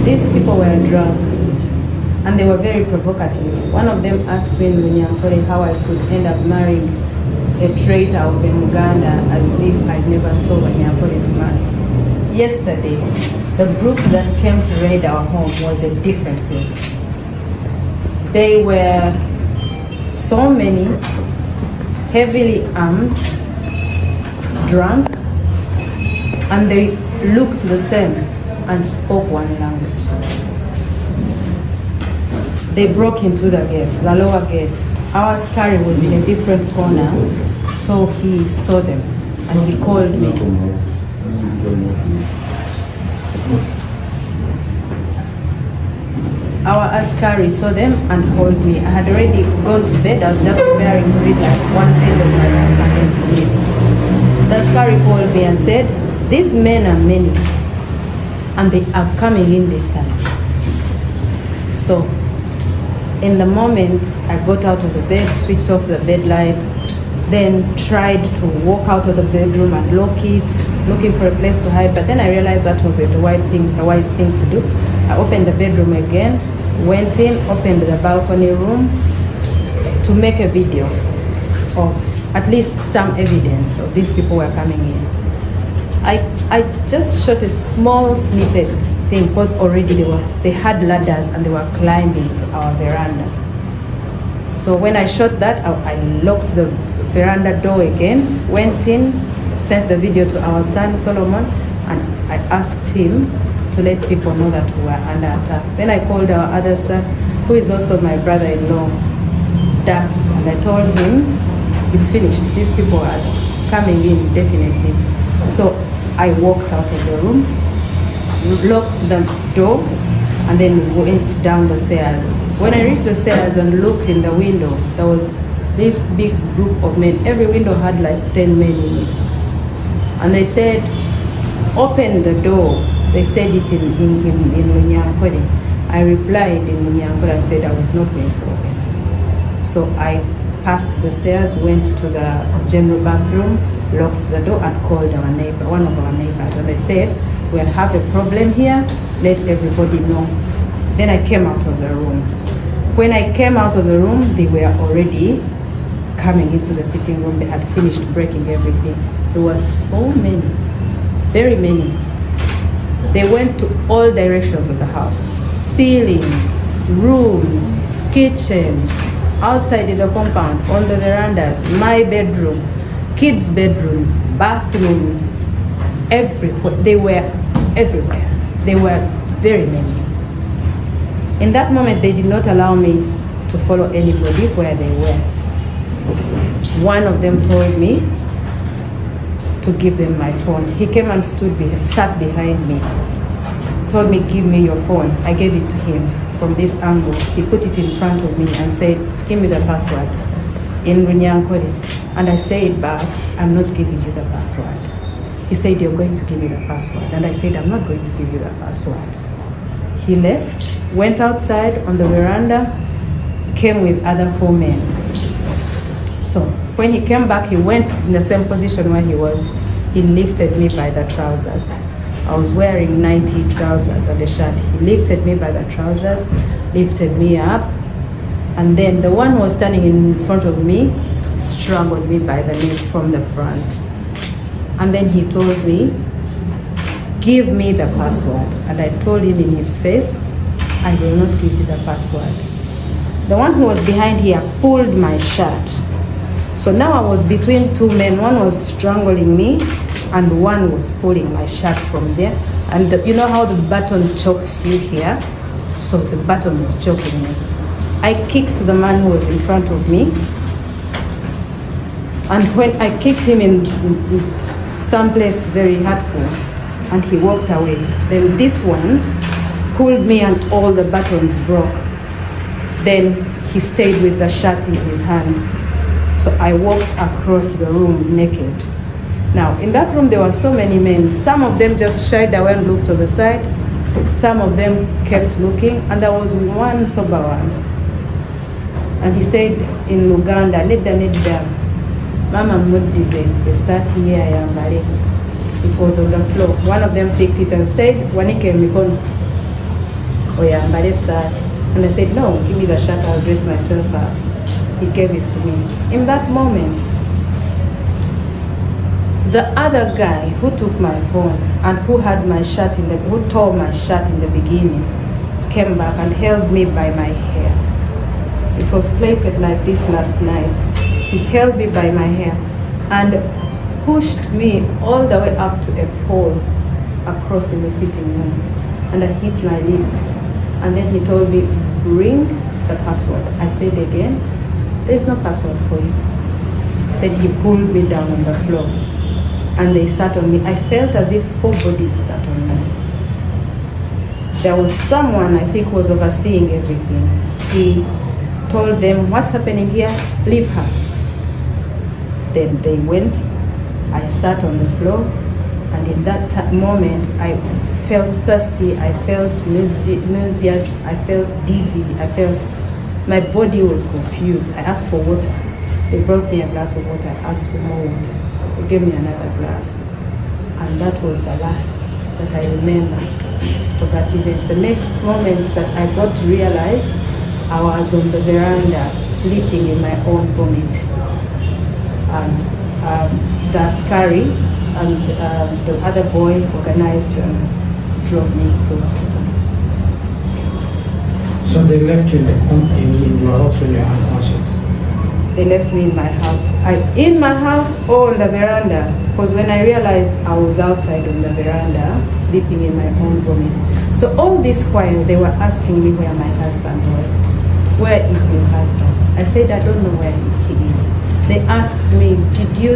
These people were drunk and they were very provocative. One of them asked me in Munyankore how I could end up marrying a traitor of Muganda as if I'd never saw Munyankore to marry. Yesterday, the group that came to raid our home was a different group. They were so many, heavily armed, drunk, and they looked the same and spoke one language. They broke into the gate, the lower gate. Our askari was in a different corner, so he saw them and he called me. Our askari saw them and called me. I had already gone to bed. I was just preparing to read like one page of my book and then sleep. The askari called me and said, "These men are many and they are coming in this time." So in the moment, I got out of the bed, switched off the bed light, then tried to walk out of the bedroom and lock it, looking for a place to hide. But then I realized that was the wise thing to do. I opened the bedroom again, went in, opened the balcony room to make a video of at least some evidence of these people were coming in. I just shot a small snippet thing because already they had ladders and they were climbing to our veranda. So when I shot that, I locked the veranda door again, went in, sent the video to our son Solomon, and I asked him to let people know that we were under attack. Then I called our other son, who is also my brother-in-law, Dax, and I told him, it's finished. These people are coming in definitely. So I walked out of the room, locked the door, and then went down the stairs. When I reached the stairs and looked in the window, there was this big group of men. Every window had like 10 men in it. And they said, "Open the door." They said it in Munyankore. I replied in Munyankore and said I was not going to open. So I passed the stairs, went to the general bathroom, locked the door and called our neighbor, one of our neighbors. And they said, "We have a problem here, let everybody know." Then I came out of the room. When I came out of the room, they were already coming into the sitting room. They had finished breaking everything. There were so many, very many. They went to all directions of the house. Ceiling, rooms, kitchen, outside in the compound, on the verandas, my bedroom, kids' bedrooms, bathrooms, everywhere. They were everywhere. They were very many. In that moment, they did not allow me to follow anybody where they were. One of them told me to give them my phone. He came and sat behind me, told me, "Give me your phone." I gave it to him from this angle. He put it in front of me and said, "Give me the password," in Runyankore. And I said back, "I'm not giving you the password." He said, "You're going to give me the password." And I said, "I'm not going to give you the password." He left, went outside on the veranda, came with other 4 men. So when he came back, he went in the same position where he was. He lifted me by the trousers. I was wearing 90 trousers and a shirt. He lifted me by the trousers, lifted me up, and then the one who was standing in front of me strangled me by the neck from the front. And then he told me, "Give me the password." And I told him in his face, "I will not give you the password." The one who was behind here pulled my shirt. So now I was between 2 men. One was strangling me and one was pulling my shirt from there. And you know how the button chokes you here? So the button was choking me. I kicked the man who was in front of me. And when I kicked him in someplace very hurtful, and he walked away, then this one pulled me and all the buttons broke. Then he stayed with the shirt in his hands. So I walked across the room naked. Now, in that room, there were so many men. Some of them just shied away and looked to the side. Some of them kept looking, and there was one sober one. And he said in Luganda, "Nedda, Mama Mudize, the sati here yambale." It was on the floor. One of them picked it and said, "Wanike mikono." oh yeah, but it's sad. And I said, no, give me the shirt, I'll dress myself up. He gave it to me. In that moment, the other guy who took my phone and who had my shirt who tore my shirt in the beginning, came back and held me by my hair. It was plaited like this last night. He held me by my hair and pushed me all the way up to a pole across in the sitting room, and I hit my lip. And then he told me, bring the password. I said again, there's no password for you. Then he pulled me down on the floor and they sat on me. I felt as if 4 bodies sat on me. There was someone, I think, was overseeing everything. He told them, what's happening here? Leave her. Then they went. I sat on the floor, and in that moment, I felt thirsty, I felt nauseous, I felt dizzy, I felt my body was confused. I asked for water. They brought me a glass of water. I asked for more water. They gave me another glass. And that was the last that I remember of that event. The next moment that I got to realize, I was on the veranda sleeping in my own vomit. The askari and the other boy organized and drove me to hospital. So they left you in your house when you were unconscious? They left me in my house. In my house or on the veranda, because when I realized I was outside on the veranda, sleeping in my own vomit. So all this while, they were asking me where my husband was. Where is your husband? I said, I don't know where he is. They asked me, did you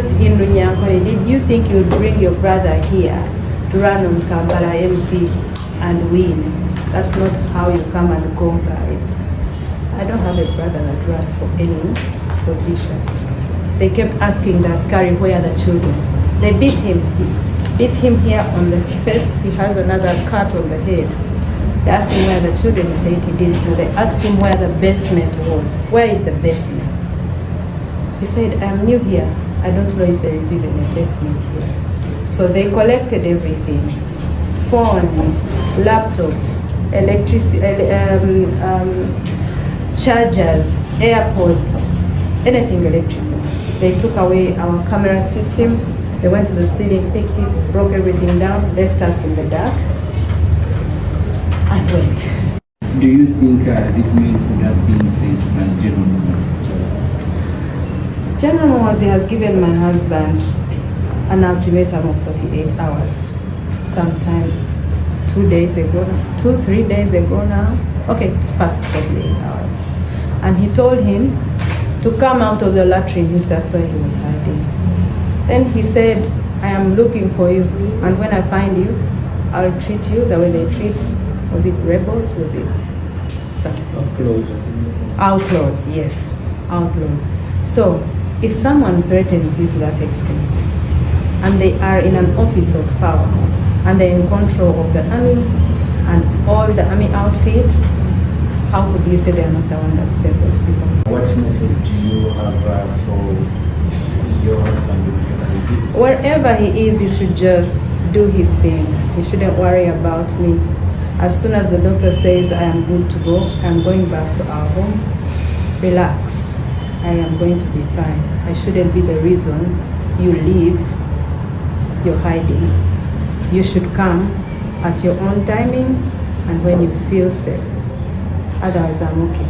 think you'd bring your brother here to run on Kampala MP and win? That's not how you come and conquer it. I don't have a brother that ran for any position. They kept asking the askari, where are the children? They beat him. Beat him here on the face. He has another cut on the head. They asked him where the children. He said he didn't know. They asked him where the basement was. Where is the basement? He said, I'm new here. I don't know if there is even a basement here. So they collected everything. Phones, laptops, electricity, chargers, AirPods, anything electrical. They took away our camera system. They went to the ceiling, picked it, broke everything down, left us in the dark, and went. Do you think this man could have been sent by General Motors? General Motors has given my husband an ultimatum of 48 hours. Sometime 3 days ago now. Okay, it's past 48 hours. And he told him to come out of the latrine if that's where he was hiding. Then he said, I am looking for you, and when I find you, I'll treat you the way they treat, was it rebels? Was it Outlaws? Outlaws, yes, outlaws. So, if someone threatens you to that extent, and they are in an office of power, and they're in control of the army and all the army outfit, how could you say they're not the one that saved those people? What message do you have for your husband Wherever he is, he should just do his thing. He shouldn't worry about me. As soon as the doctor says I am good to go, I'm going back to our home. Relax. I am going to be fine. I shouldn't be the reason you leave. You're hiding. You should come at your own timing and when you feel safe. Otherwise, I'm okay.